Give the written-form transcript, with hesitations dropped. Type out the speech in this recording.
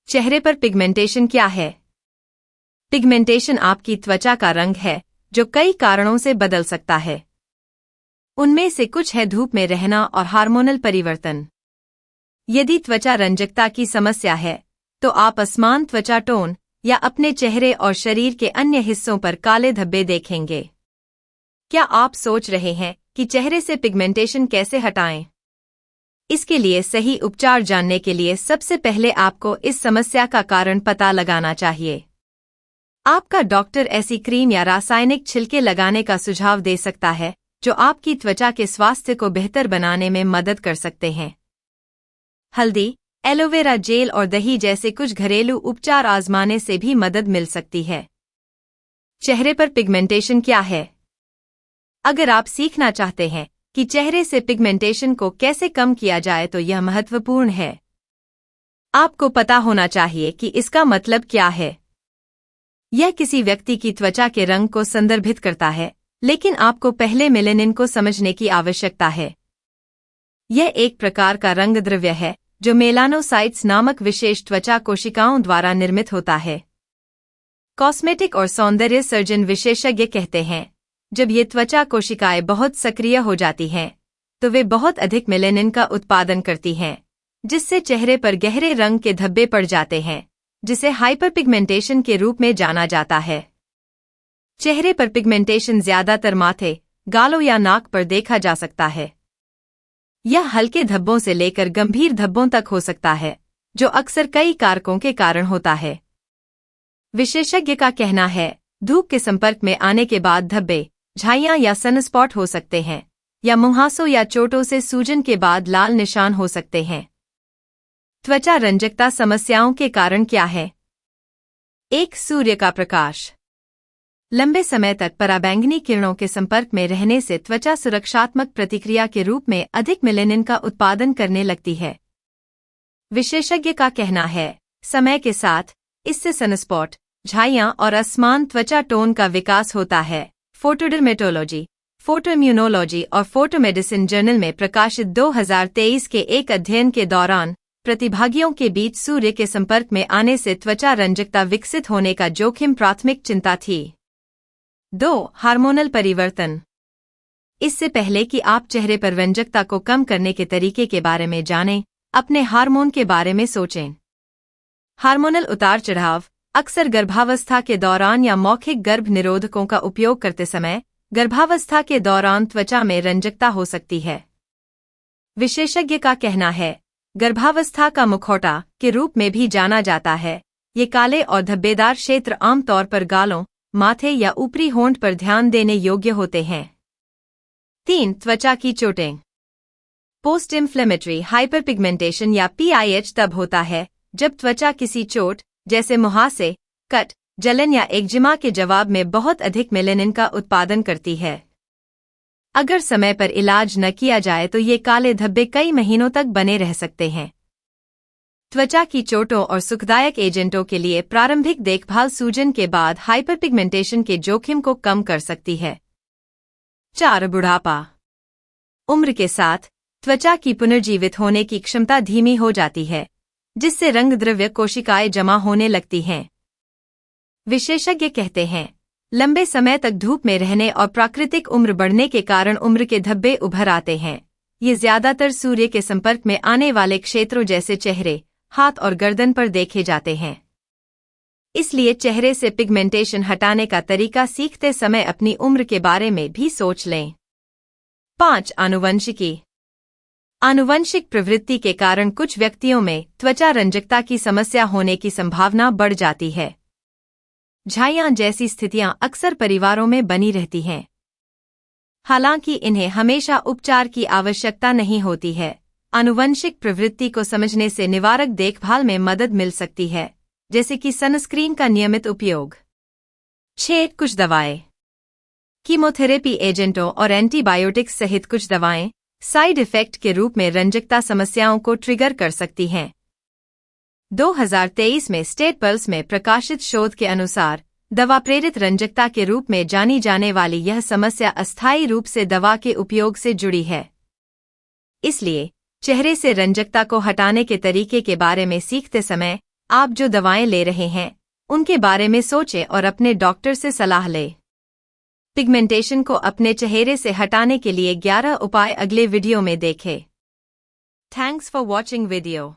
चेहरे पर पिगमेंटेशन क्या है? पिगमेंटेशन आपकी त्वचा का रंग है जो कई कारणों से बदल सकता है। उनमें से कुछ है धूप में रहना और हार्मोनल परिवर्तन। यदि त्वचा रंजकता की समस्या है तो आप असमान त्वचा टोन या अपने चेहरे और शरीर के अन्य हिस्सों पर काले धब्बे देखेंगे। क्या आप सोच रहे हैं कि चेहरे से पिगमेंटेशन कैसे हटाएं? इसके लिए सही उपचार जानने के लिए सबसे पहले आपको इस समस्या का कारण पता लगाना चाहिए। आपका डॉक्टर ऐसी क्रीम या रासायनिक छिलके लगाने का सुझाव दे सकता है जो आपकी त्वचा के स्वास्थ्य को बेहतर बनाने में मदद कर सकते हैं। हल्दी, एलोवेरा जेल और दही जैसे कुछ घरेलू उपचार आजमाने से भी मदद मिल सकती है। चेहरे पर पिगमेंटेशन क्या है? अगर आप सीखना चाहते हैं कि चेहरे से पिगमेंटेशन को कैसे कम किया जाए तो यह महत्वपूर्ण है। आपको पता होना चाहिए कि इसका मतलब क्या है। यह किसी व्यक्ति की त्वचा के रंग को संदर्भित करता है, लेकिन आपको पहले मेलेनिन को समझने की आवश्यकता है। यह एक प्रकार का रंग द्रव्य है जो मेलानोसाइट्स नामक विशेष त्वचा कोशिकाओं द्वारा निर्मित होता है। कॉस्मेटिक और सौंदर्य सर्जन विशेषज्ञ कहते हैं, जब ये त्वचा कोशिकाएं बहुत सक्रिय हो जाती हैं, तो वे बहुत अधिक मेलेनिन का उत्पादन करती हैं, जिससे चेहरे पर गहरे रंग के धब्बे पड़ जाते हैं, जिसे हाइपरपिगमेंटेशन के रूप में जाना जाता है। चेहरे पर पिगमेंटेशन ज्यादातर माथे, गालों या नाक पर देखा जा सकता है। यह हल्के धब्बों से लेकर गंभीर धब्बों तक हो सकता है, जो अक्सर कई कारकों के कारण होता है। विशेषज्ञ का कहना है, धूप के संपर्क में आने के बाद धब्बे, झाइयां या सनस्पॉट हो सकते हैं, या मुहासों या चोटों से सूजन के बाद लाल निशान हो सकते हैं। त्वचा रंजकता समस्याओं के कारण क्या है? एक, सूर्य का प्रकाश। लंबे समय तक पराबैंगनी किरणों के संपर्क में रहने से त्वचा सुरक्षात्मक प्रतिक्रिया के रूप में अधिक मेलेनिन का उत्पादन करने लगती है। विशेषज्ञ का कहना है, समय के साथ इससे सनस्पॉट, झाइयां और असमान त्वचा टोन का विकास होता है। फोटोडर्मेटोलॉजी, फोटोइम्यूनोलॉजी और फोटोमेडिसिन जर्नल में प्रकाशित 2023 के एक अध्ययन के दौरान प्रतिभागियों के बीच सूर्य के संपर्क में आने से त्वचा रंजकता विकसित होने का जोखिम प्राथमिक चिंता थी। 2. हार्मोनल परिवर्तन। इससे पहले कि आप चेहरे पर रंजकता को कम करने के तरीके के बारे में जानें, अपने हार्मोन के बारे में सोचें। हार्मोनल उतार चढ़ाव अक्सर गर्भावस्था के दौरान या मौखिक गर्भ निरोधकों का उपयोग करते समय गर्भावस्था के दौरान त्वचा में रंजकता हो सकती है। विशेषज्ञ का कहना है, गर्भावस्था का मुखौटा के रूप में भी जाना जाता है। ये काले और धब्बेदार क्षेत्र आमतौर पर गालों, माथे या ऊपरी होंठ पर ध्यान देने योग्य होते हैं। 3. त्वचा की चोटें। पोस्ट इन्फ्लेमेटरी हाइपरपिगमेंटेशन या PIH तब होता है जब त्वचा किसी चोट जैसे मुहासे, कट, जलन या एक्जिमा के जवाब में बहुत अधिक मेलेनिन का उत्पादन करती है। अगर समय पर इलाज न किया जाए तो ये काले धब्बे कई महीनों तक बने रह सकते हैं। त्वचा की चोटों और सुखदायक एजेंटों के लिए प्रारंभिक देखभाल सूजन के बाद हाइपरपिगमेंटेशन के जोखिम को कम कर सकती है। 4. बुढ़ापा। उम्र के साथ त्वचा की पुनर्जीवित होने की क्षमता धीमी हो जाती है, जिससे रंग द्रव्य कोशिकाएं जमा होने लगती हैं। विशेषज्ञ कहते हैं, लंबे समय तक धूप में रहने और प्राकृतिक उम्र बढ़ने के कारण उम्र के धब्बे उभर आते हैं। ये ज्यादातर सूर्य के संपर्क में आने वाले क्षेत्रों जैसे चेहरे, हाथ और गर्दन पर देखे जाते हैं। इसलिए चेहरे से पिगमेंटेशन हटाने का तरीका सीखते समय अपनी उम्र के बारे में भी सोच लें। 5. आनुवंशिकी। आनुवंशिक प्रवृत्ति के कारण कुछ व्यक्तियों में त्वचा रंजकता की समस्या होने की संभावना बढ़ जाती है। झाइयां जैसी स्थितियां अक्सर परिवारों में बनी रहती हैं। हालांकि इन्हें हमेशा उपचार की आवश्यकता नहीं होती है। आनुवंशिक प्रवृत्ति को समझने से निवारक देखभाल में मदद मिल सकती है, जैसे कि सनस्क्रीन का नियमित उपयोग। 6. कुछ दवाएं। कीमोथेरेपी एजेंटों और एंटीबायोटिक्स सहित कुछ दवाएं साइड इफेक्ट के रूप में रंजकता समस्याओं को ट्रिगर कर सकती हैं। 2023 में स्टेट पल्स में प्रकाशित शोध के अनुसार दवा प्रेरित रंजकता के रूप में जानी जाने वाली यह समस्या अस्थायी रूप से दवा के उपयोग से जुड़ी है। इसलिए चेहरे से रंजकता को हटाने के तरीके के बारे में सीखते समय आप जो दवाएं ले रहे हैं उनके बारे में सोचें और अपने डॉक्टर से सलाह लें। पिगमेंटेशन को अपने चेहरे से हटाने के लिए 11 उपाय अगले वीडियो में देखें। Thanks for watching video.